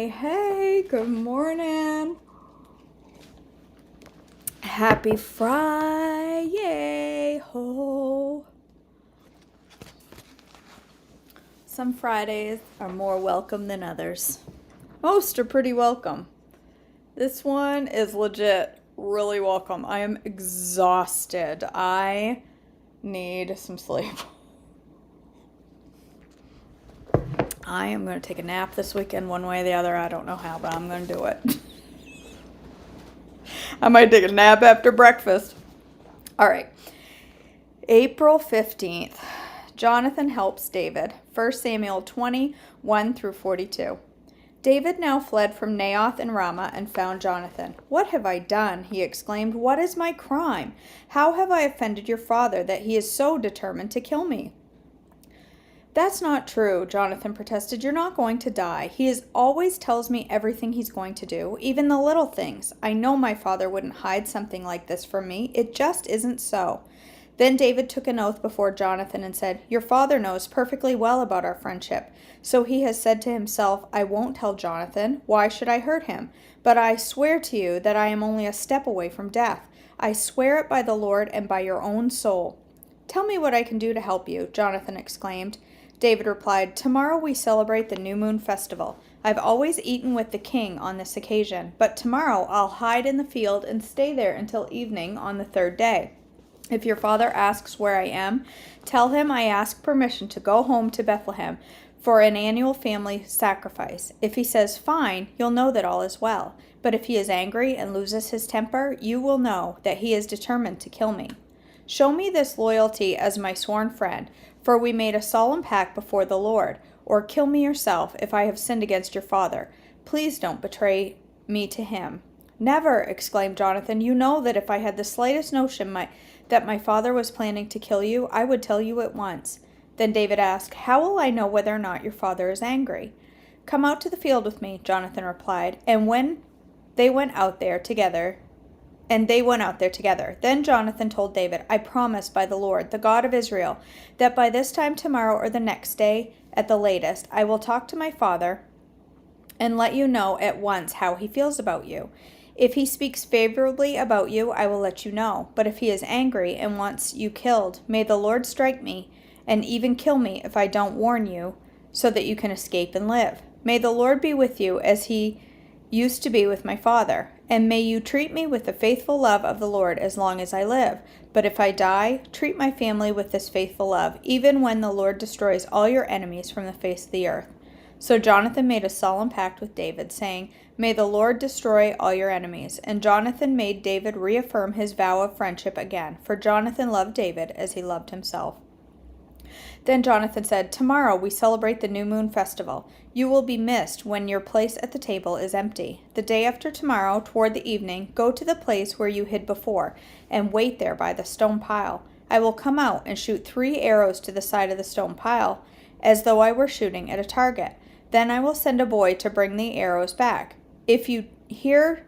Hey, good morning. Happy Friday, ho. Some Fridays are more welcome than others. Most are pretty welcome. This one is legit really welcome. I am exhausted. I need some sleep. I am going to take a nap this weekend one way or the other. I don't know how, but I'm going to do it. I might take a nap after breakfast. All right. April 15th. Jonathan helps David. 1 Samuel 20:1 through 42. David now fled from Naioth in Ramah and found Jonathan. "What have I done?" he exclaimed. "What is my crime? How have I offended your father that he is so determined to kill me?" "That's not true," Jonathan protested. "You're not going to die. He always tells me everything he's going to do, even the little things. I know my father wouldn't hide something like this from me. It just isn't so." Then David took an oath before Jonathan and said, "Your father knows perfectly well about our friendship. So he has said to himself, 'I won't tell Jonathan. Why should I hurt him?' But I swear to you that I am only a step away from death. I swear it by the Lord and by your own soul." "Tell me what I can do to help you," Jonathan exclaimed. David replied, "Tomorrow we celebrate the New Moon Festival. I've always eaten with the king on this occasion, but tomorrow I'll hide in the field and stay there until evening on the third day. If your father asks where I am, tell him I ask permission to go home to Bethlehem for an annual family sacrifice. If he says fine, you'll know that all is well. But if he is angry and loses his temper, you will know that he is determined to kill me. Show me this loyalty as my sworn friend, for we made a solemn pact before the Lord. Or kill me yourself if I have sinned against your father. Please don't betray me to him." "Never!" exclaimed Jonathan. "You know that if I had the slightest notion that my father was planning to kill you, I would tell you at once." Then David asked, "How will I know whether or not your father is angry?" "Come out to the field with me," Jonathan replied, and they went out there together. Then Jonathan told David, "I promise by the Lord, the God of Israel, that by this time tomorrow or the next day at the latest, I will talk to my father and let you know at once how he feels about you. If he speaks favorably about you, I will let you know. But if he is angry and wants you killed, may the Lord strike me and even kill me if I don't warn you, so that you can escape and live. May the Lord be with you as he used to be with my father, and may you treat me with the faithful love of the Lord as long as I live. But if I die, treat my family with this faithful love, even when the Lord destroys all your enemies from the face of the earth." So Jonathan made a solemn pact with David, saying, "May the Lord destroy all your enemies." And Jonathan made David reaffirm his vow of friendship again, for Jonathan loved David as he loved himself. Then Jonathan said, "Tomorrow we celebrate the New Moon Festival. You will be missed when your place at the table is empty. The day after tomorrow, toward the evening, go to the place where you hid before, and wait there by the stone pile. I will come out and shoot 3 arrows to the side of the stone pile, as though I were shooting at a target. Then I will send a boy to bring the arrows back. If you hear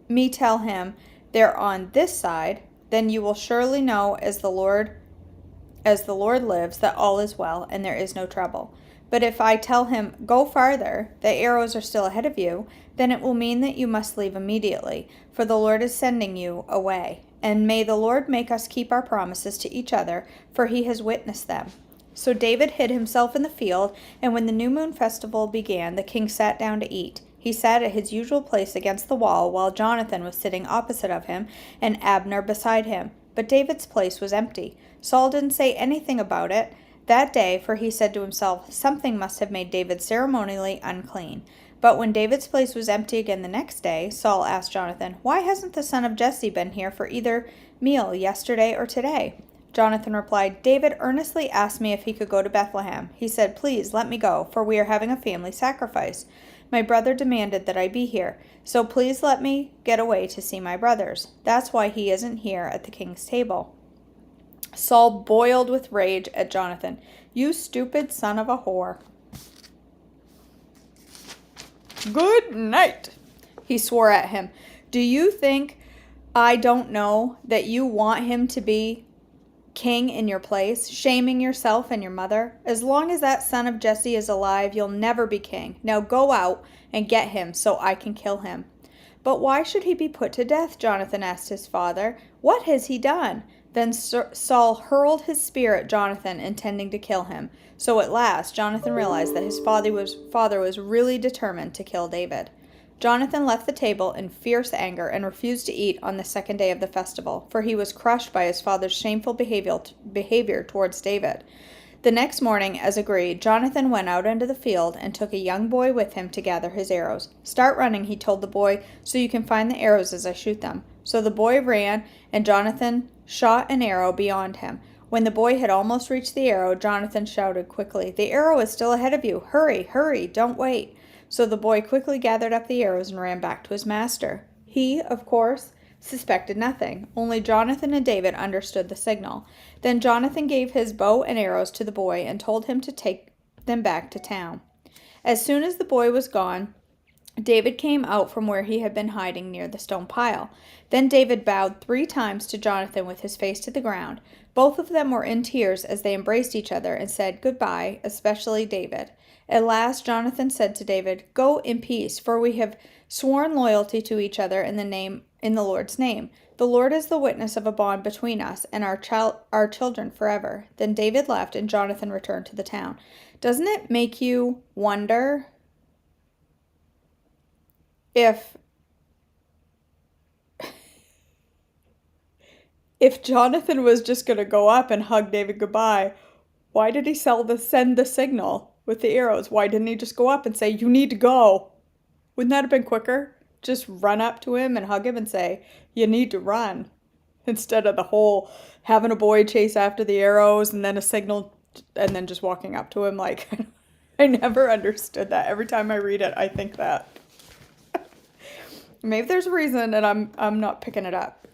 me tell him they're on this side, then you will surely know as the Lord lives, that all is well and there is no trouble. But if I tell him, 'Go farther, the arrows are still ahead of you,' then it will mean that you must leave immediately, for the Lord is sending you away. And may the Lord make us keep our promises to each other, for he has witnessed them." So David hid himself in the field, and when the New Moon Festival began, the king sat down to eat. He sat at his usual place against the wall, while Jonathan was sitting opposite of him, and Abner beside him. But David's place was empty. Saul didn't say anything about it that day, for he said to himself, "Something must have made David ceremonially unclean." But when David's place was empty again the next day, Saul asked Jonathan, "Why hasn't the son of Jesse been here for either meal yesterday or today?" Jonathan replied, "David earnestly asked me if he could go to Bethlehem. He said, 'Please let me go, for we are having a family sacrifice.' My brother demanded that I be here, so please let me get away to see my brothers. That's why he isn't here at the king's table." Saul boiled with rage at Jonathan. "You stupid son of a whore. Good night," he swore at him. "Do you think I don't know that you want him to be king in your place, shaming yourself and your mother? As long as that son of Jesse is alive, you'll never be king. Now go out and get him so I can kill him." "But why should he be put to death?" Jonathan asked his father. "What has he done?" Then Saul hurled his spear at Jonathan, intending to kill him. So at last, Jonathan realized that his father was really determined to kill David. Jonathan left the table in fierce anger and refused to eat on the second day of the festival, for he was crushed by his father's shameful behavior towards David. The next morning, as agreed, Jonathan went out into the field and took a young boy with him to gather his arrows. "Start running," he told the boy, "so you can find the arrows as I shoot them." So the boy ran, and Jonathan shot an arrow beyond him. When the boy had almost reached the arrow, Jonathan shouted quickly, "The arrow is still ahead of you. Hurry, hurry, don't wait." So the boy quickly gathered up the arrows and ran back to his master. He, of course, suspected nothing. Only Jonathan and David understood the signal. Then Jonathan gave his bow and arrows to the boy and told him to take them back to town. As soon as the boy was gone, David came out from where he had been hiding near the stone pile. Then David bowed 3 times to Jonathan with his face to the ground. Both of them were in tears as they embraced each other and said goodbye, especially David. At last Jonathan said to David, "Go in peace, for we have sworn loyalty to each other in the Lord's name. The Lord is the witness of a bond between us and our children forever." Then David left, and Jonathan returned to the town. Doesn't it make you wonder if Jonathan was just going to go up and hug David goodbye, why did he send the signal with the arrows? Why didn't he just go up and say, "You need to go"? Wouldn't that have been quicker? Just run up to him and hug him and say, "You need to run," instead of the whole having a boy chase after the arrows and then a signal and then just walking up to him. Like, I never understood that. Every time I read it, I think that. Maybe there's a reason and I'm not picking it up.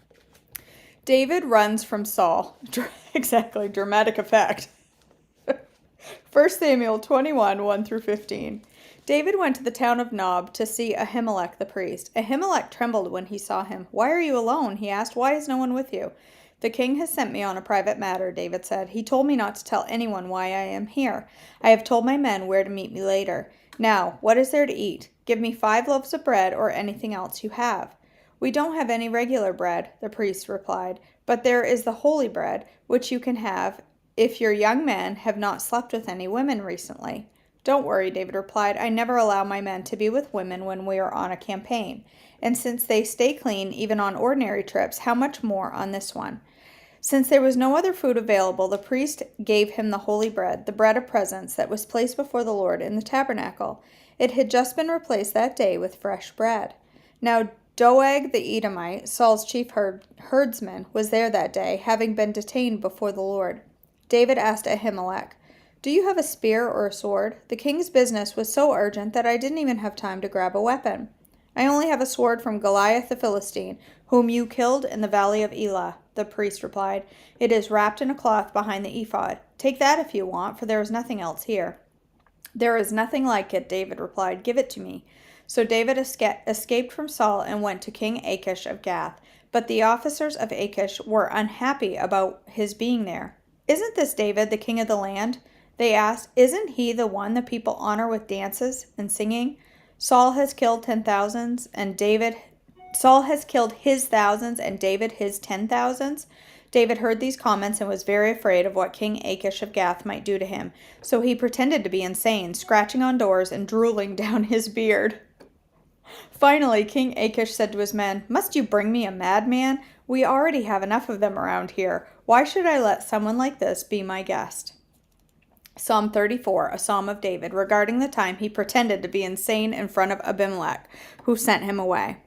David runs from Saul. Exactly, dramatic effect. 1 Samuel 21, 1-15. David went to the town of Nob to see Ahimelech the priest. Ahimelech trembled when he saw him. "Why are you alone?" he asked. "Why is no one with you?" "The king has sent me on a private matter," David said. "He told me not to tell anyone why I am here. I have told my men where to meet me later. Now, what is there to eat? Give me 5 loaves of bread or anything else you have." "We don't have any regular bread," the priest replied, "but there is the holy bread, which you can have if your young men have not slept with any women recently." "Don't worry," David replied. "I never allow my men to be with women when we are on a campaign. And since they stay clean even on ordinary trips, how much more on this one?" Since there was no other food available, the priest gave him the holy bread, the bread of presence that was placed before the Lord in the tabernacle. It had just been replaced that day with fresh bread. Now Doeg the Edomite, Saul's chief herdsman, was there that day, having been detained before the Lord. David asked Ahimelech, "Do you have a spear or a sword?" "The king's business was so urgent that I didn't even have time to grab a weapon." "I only have a sword from Goliath the Philistine, whom you killed in the valley of Elah," the priest replied. "It is wrapped in a cloth behind the ephod. Take that if you want, for there is nothing else here." "There is nothing like it," David replied. "Give it to me." So David escaped from Saul and went to King Achish of Gath. But the officers of Achish were unhappy about his being there. "Isn't this David, the king of the land?" they asked. "Isn't he the one the people honor with dances and singing? Saul has killed his thousands and David his 10,000s. David heard these comments and was very afraid of what King Achish of Gath might do to him. So he pretended to be insane, scratching on doors and drooling down his beard. Finally, King Achish said to his men, "Must you bring me a madman? We already have enough of them around here. Why should I let someone like this be my guest?" Psalm 34, a psalm of David, regarding the time he pretended to be insane in front of Abimelech, who sent him away.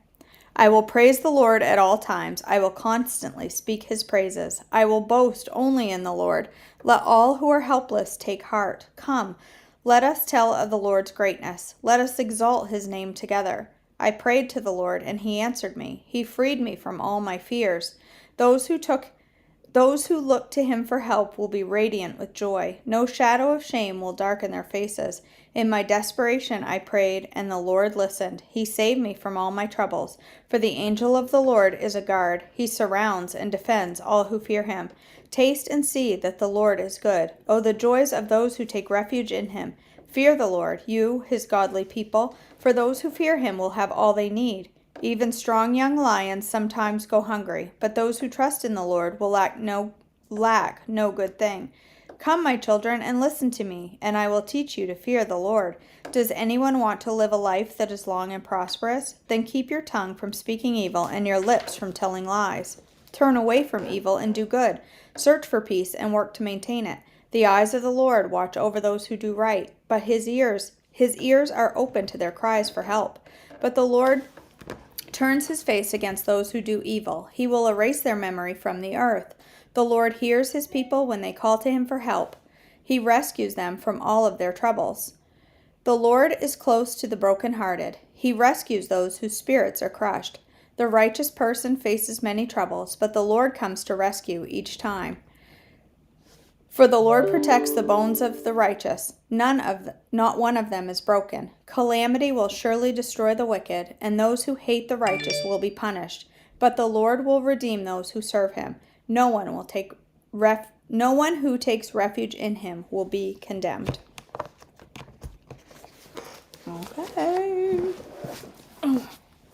"I will praise the Lord at all times. I will constantly speak his praises. I will boast only in the Lord. Let all who are helpless take heart. Come, let us tell of the Lord's greatness. Let us exalt his name together. I prayed to the Lord, and he answered me. He freed me from all my fears. Those who took Those who look to him for help will be radiant with joy. No shadow of shame will darken their faces. In my desperation I prayed, and the Lord listened. He saved me from all my troubles. For the angel of the Lord is a guard. He surrounds and defends all who fear him. Taste and see that the Lord is good. Oh, the joys of those who take refuge in him. Fear the Lord, you, his godly people, for those who fear him will have all they need. Even strong young lions sometimes go hungry, but those who trust in the Lord will lack no good thing. Come, my children, and listen to me, and I will teach you to fear the Lord. Does anyone want to live a life that is long and prosperous? Then keep your tongue from speaking evil and your lips from telling lies. Turn away from evil and do good. Search for peace and work to maintain it. The eyes of the Lord watch over those who do right, but his ears are open to their cries for help. But the Lord turns his face against those who do evil. He will erase their memory from the earth. The Lord hears his people when they call to him for help. He rescues them from all of their troubles. The Lord is close to the brokenhearted. He rescues those whose spirits are crushed. The righteous person faces many troubles, but the Lord comes to rescue each time. For the Lord protects the bones of the righteous. Not one of them is broken. Calamity will surely destroy the wicked, and those who hate the righteous will be punished. But the Lord will redeem those who serve him. No one who takes refuge in him will be condemned. Okay. All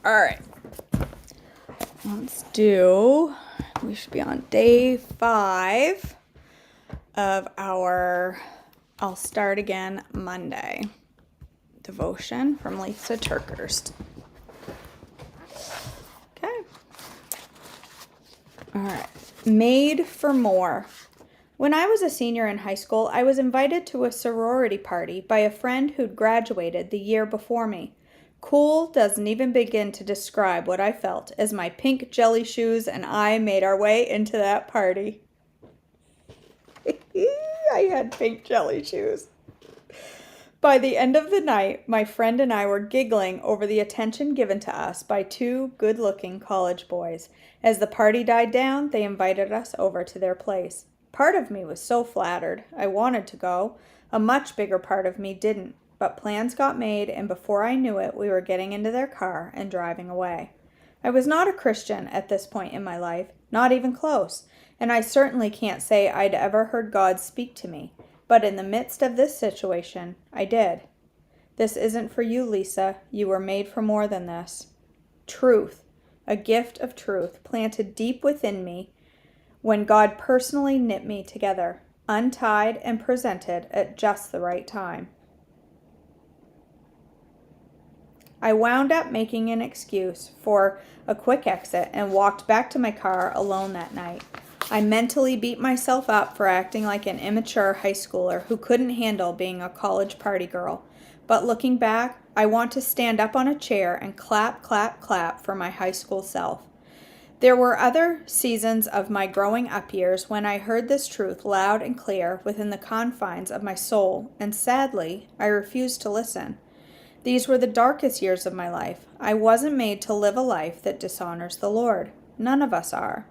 right. We should be on day 5 of our I'll Start Again Monday devotion from Lisa Turkers. Okay. All right. Made for more. When I was a senior in high school, I was invited to a sorority party by a friend who'd graduated the year before me. Cool doesn't even begin to describe what I felt as my pink jelly shoes and I made our way into that party. I had pink jelly shoes. By the end of the night, my friend and I were giggling over the attention given to us by 2 good-looking college boys. As the party died down, they invited us over to their place. Part of me was so flattered. I wanted to go. A much bigger part of me didn't. But plans got made, and before I knew it, we were getting into their car and driving away. I was not a Christian at this point in my life, not even close, and I certainly can't say I'd ever heard God speak to me. But in the midst of this situation, I did. This isn't for you, Lisa. You were made for more than this. Truth, a gift of truth, planted deep within me when God personally knit me together, untied and presented at just the right time. I wound up making an excuse for a quick exit and walked back to my car alone that night. I mentally beat myself up for acting like an immature high schooler who couldn't handle being a college party girl. But looking back, I want to stand up on a chair and clap, clap, clap for my high school self. There were other seasons of my growing up years when I heard this truth loud and clear within the confines of my soul, and sadly, I refused to listen. These were the darkest years of my life. I wasn't made to live a life that dishonors the Lord. None of us are.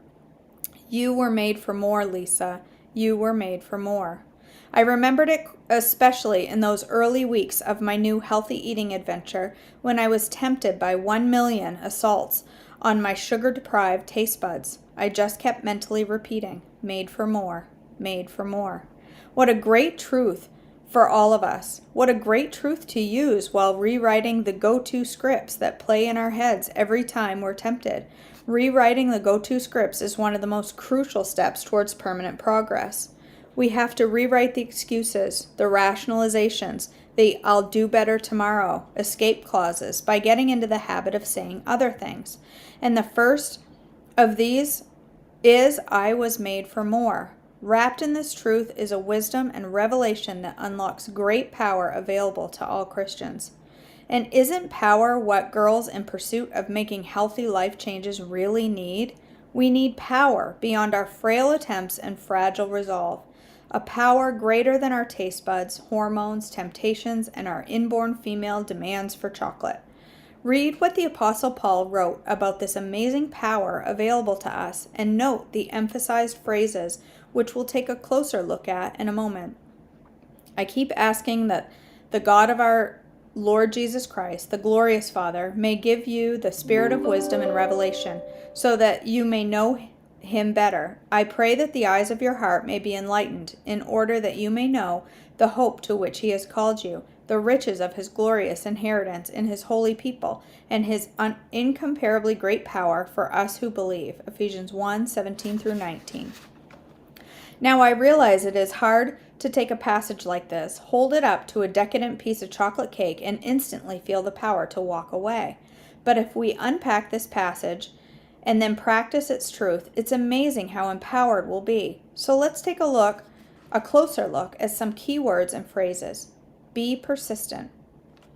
You were made for more, Lisa. You were made for more. I remembered it especially in those early weeks of my new healthy eating adventure when I was tempted by 1 million assaults on my sugar-deprived taste buds. I just kept mentally repeating, made for more, made for more. What a great truth for all of us. What a great truth to use while rewriting the go-to scripts that play in our heads every time we're tempted. Rewriting the go-to scripts is one of the most crucial steps towards permanent progress. We have to rewrite the excuses, the rationalizations, the I'll do better tomorrow, escape clauses by getting into the habit of saying other things. And the first of these is I was made for more. Wrapped in this truth is a wisdom and revelation that unlocks great power available to all Christians. And isn't power what girls in pursuit of making healthy life changes really need? We need power beyond our frail attempts and fragile resolve. A power greater than our taste buds, hormones, temptations, and our inborn female demands for chocolate. Read what the Apostle Paul wrote about this amazing power available to us, and note the emphasized phrases, which we'll take a closer look at in a moment. I keep asking that the God of our Lord Jesus Christ, the glorious Father, may give you the spirit of wisdom and revelation, so that you may know him better. I pray that the eyes of your heart may be enlightened, in order that you may know the hope to which he has called you, the riches of his glorious inheritance in his holy people, and his incomparably great power for us who believe. Ephesians 1:17-19. Now I realize it is hard to take a passage like this, hold it up to a decadent piece of chocolate cake, and instantly feel the power to walk away. But if we unpack this passage and then practice its truth, it's amazing how empowered we'll be. So let's take a closer look at some key words and phrases. Be persistent.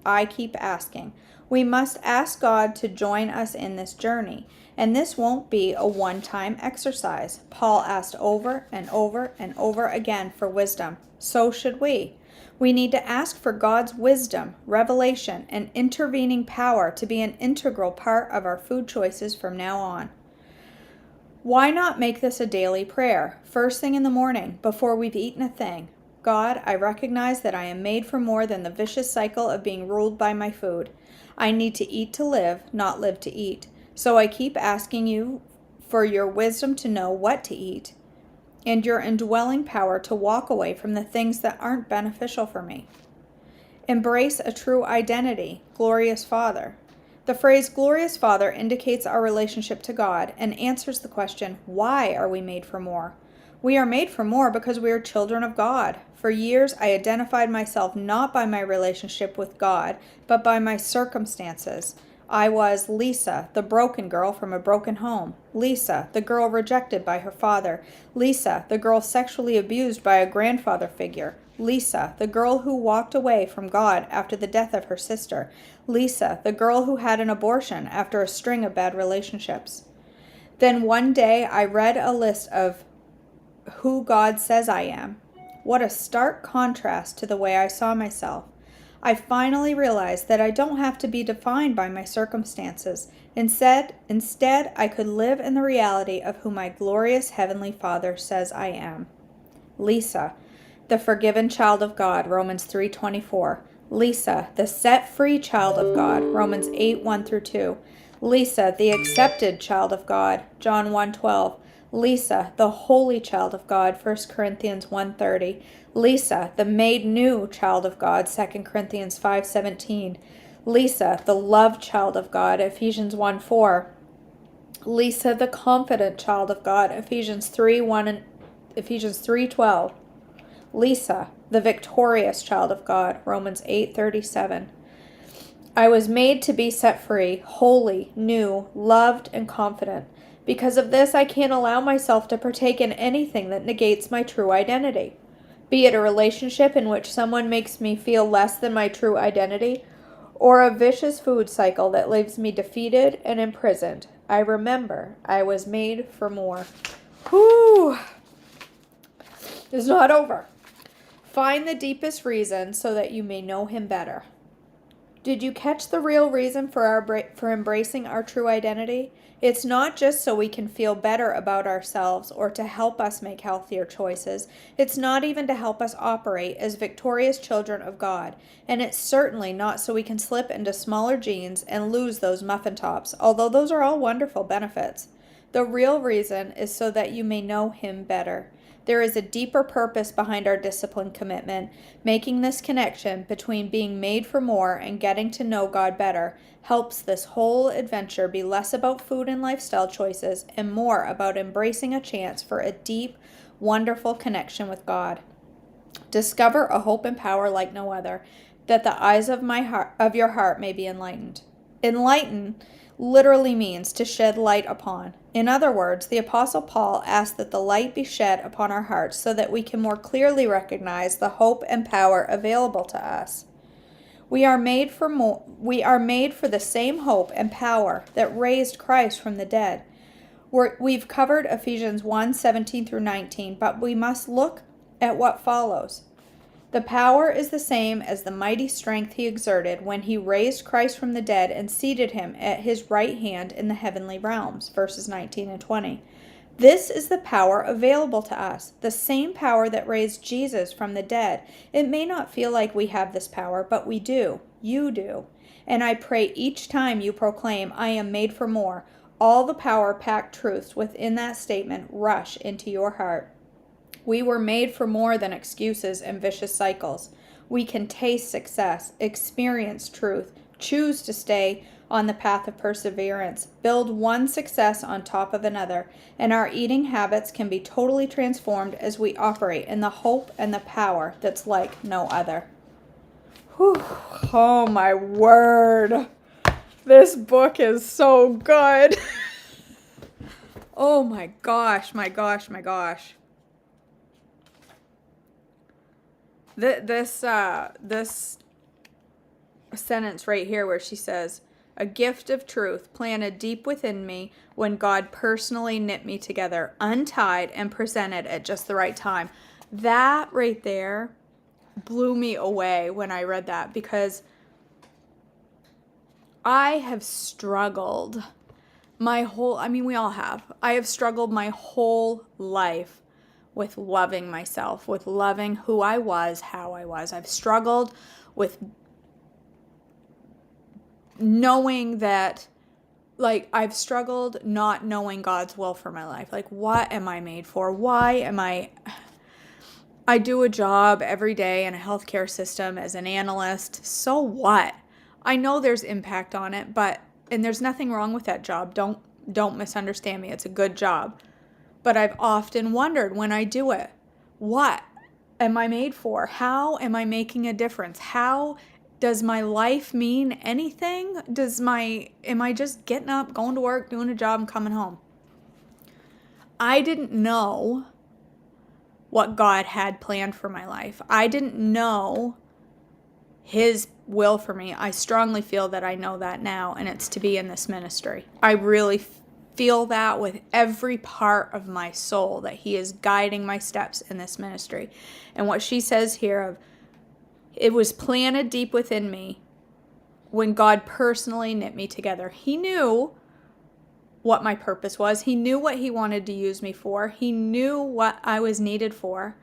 I keep asking. We must ask God to join us in this journey, and this won't be a one-time exercise. Paul asked over and over and over again for wisdom. So should we. We need to ask for God's wisdom, revelation, and intervening power to be an integral part of our food choices from now on. Why not make this a daily prayer, first thing in the morning, before we've eaten a thing? God, I recognize that I am made for more than the vicious cycle of being ruled by my food. I need to eat to live, not live to eat. So I keep asking you for your wisdom to know what to eat, and your indwelling power to walk away from the things that aren't beneficial for me. Embrace a true identity, glorious Father. The phrase glorious Father indicates our relationship to God and answers the question, why are we made for more? We are made for more because we are children of God. For years, I identified myself not by my relationship with God, but by my circumstances. I was Lisa, the broken girl from a broken home. Lisa, the girl rejected by her father. Lisa, the girl sexually abused by a grandfather figure. Lisa, the girl who walked away from God after the death of her sister. Lisa, the girl who had an abortion after a string of bad relationships. Then one day I read a list of who God says I am. What a stark contrast to the way I saw myself. I finally realized that I don't have to be defined by my circumstances. Instead, I could live in the reality of who my glorious Heavenly Father says I am. Lisa, the forgiven child of God, Romans 3:24. Lisa, the set-free child of God, Romans 8:1-2. Lisa, the accepted child of God, John 1:12. Lisa, the holy child of God, 1 Corinthians 1:30. Lisa, the made new child of God, 2 Corinthians 5:17. Lisa, the loved child of God, Ephesians 1:4. Lisa, the confident child of God, Ephesians 3:1 and Ephesians 3:12. Lisa, the victorious child of God, Romans 8:37. I was made to be set free, holy, new, loved, and confident. Because of this, I can't allow myself to partake in anything that negates my true identity. Be it a relationship in which someone makes me feel less than my true identity, or a vicious food cycle that leaves me defeated and imprisoned. I remember I was made for more. Whew! It's not over. Find the deepest reason so that you may know him better. Did you catch the real reason for embracing our true identity? It's not just so we can feel better about ourselves or to help us make healthier choices. It's not even to help us operate as victorious children of God. And it's certainly not so we can slip into smaller jeans and lose those muffin tops, although those are all wonderful benefits. The real reason is so that you may know him better. There is a deeper purpose behind our disciplined commitment. Making this connection between being made for more and getting to know God better helps this whole adventure be less about food and lifestyle choices and more about embracing a chance for a deep, wonderful connection with God. Discover a hope and power like no other, that the eyes of your heart may be enlightened. Enlighten literally means to shed light upon. In other words, the Apostle Paul asked that the light be shed upon our hearts so that we can more clearly recognize the hope and power available to us. We are made for the same hope and power that raised Christ from the dead. We've covered Ephesians 1:17-19, but we must look at what follows. The power is the same as the mighty strength he exerted when he raised Christ from the dead and seated him at his right hand in the heavenly realms. Verses 19 and 20. This is the power available to us, the same power that raised Jesus from the dead. It may not feel like we have this power, but we do. You do. And I pray each time you proclaim, I am made for more, all the power-packed truths within that statement rush into your heart. We were made for more than excuses and vicious cycles. We can taste success, experience truth, choose to stay on the path of perseverance, build one success on top of another, and our eating habits can be totally transformed as we operate in the hope and the power that's like no other. Whew. Oh my word. This book is so good. Oh my gosh, my gosh, my gosh. This sentence right here where she says, a gift of truth planted deep within me when God personally knit me together, untied and presented at just the right time. That right there blew me away when I read that, because I have struggled we all have. I have struggled my whole life with loving myself, with loving who I was, how I was. I've struggled with knowing that, I've struggled not knowing God's will for my life. What am I made for? Why am I do a job every day in a healthcare system as an analyst. So what? I know there's impact on it, and there's nothing wrong with that job. Don't misunderstand me. It's a good job. But I've often wondered when I do it, what am I made for? How am I making a difference? How does my life mean anything? Am I just getting up, going to work, doing a job, and coming home? I didn't know what God had planned for my life. I didn't know His will for me. I strongly feel that I know that now, and it's to be in this ministry. I really feel that with every part of my soul, that He is guiding my steps in this ministry. And what she says here of, it was planted deep within me when God personally knit me together. He knew what my purpose was. He knew what He wanted to use me for. He knew what I was needed for.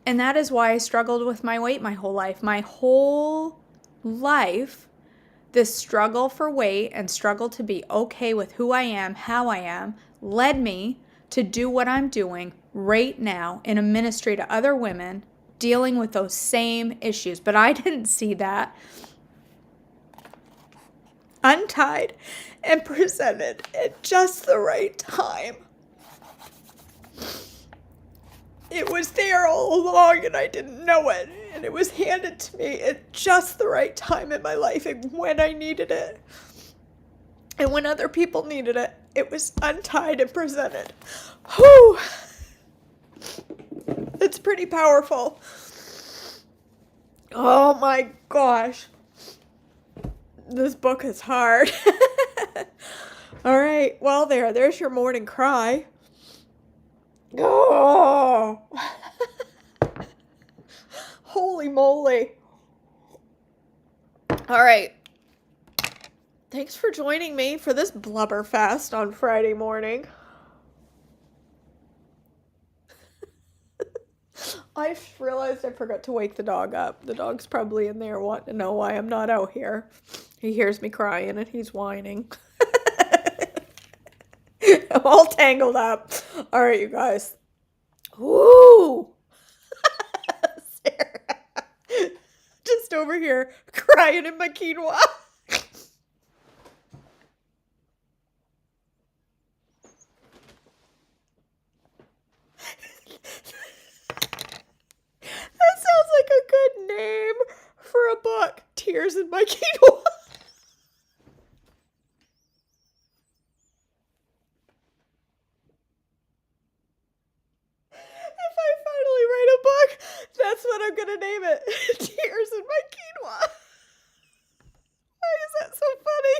And that is why I struggled with my weight my whole life. My whole life, this struggle for weight and struggle to be okay with who I am, how I am, led me to do what I'm doing right now in a ministry to other women dealing with those same issues. But I didn't see that. Untied and presented at just the right time. It was there all along and I didn't know it. And it was handed to me at just the right time in my life and when I needed it. And when other people needed it, it was untied and presented. Whew! It's pretty powerful. Oh my gosh. This book is hard. All right. Well, there's your morning cry. Oh. Holy moly. All right. Thanks for joining me for this blubber fest on Friday morning. I realized I forgot to wake the dog up. The dog's probably in there wanting to know why I'm not out here. He hears me crying and he's whining. I'm all tangled up. All right, you guys. Woo! Sarah. Just over here crying in my quinoa. That sounds like a good name for a book. Tears in my quinoa. If I finally write a book, that's what I'm gonna name it. Tears in my quinoa. Why is that so funny?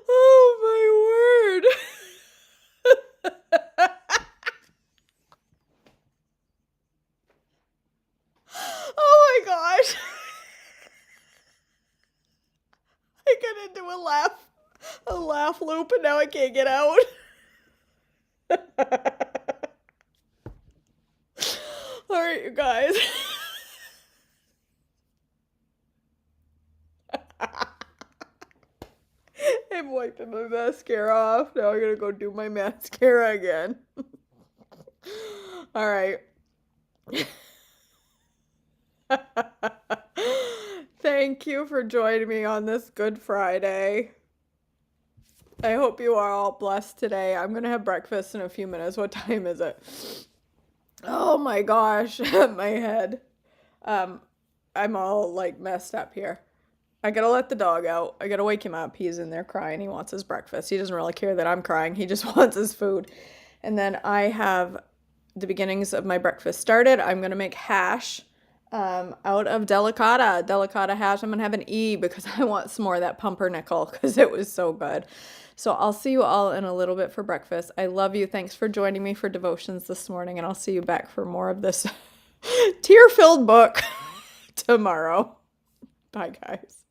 Oh my word. a laugh loop and now I can't get out. All right, you guys. I'm wiping my mascara off. Now I'm gonna go do my mascara again. All right. Thank you for joining me on this Good Friday. I hope you are all blessed today. I'm gonna have breakfast in a few minutes. What time is it? Oh my gosh, my head. I'm all like messed up here. I gotta let the dog out. I gotta wake him up. He's in there crying. He wants his breakfast. He doesn't really care that I'm crying. He just wants his food. And then I have the beginnings of my breakfast started. I'm gonna make hash out of delicata hash. I'm gonna have an E because I want some more of that pumpernickel because it was so good. So I'll see you all in a little bit for breakfast. I love you. Thanks for joining me for devotions this morning, and I'll see you back for more of this tear-filled book tomorrow. Bye, guys.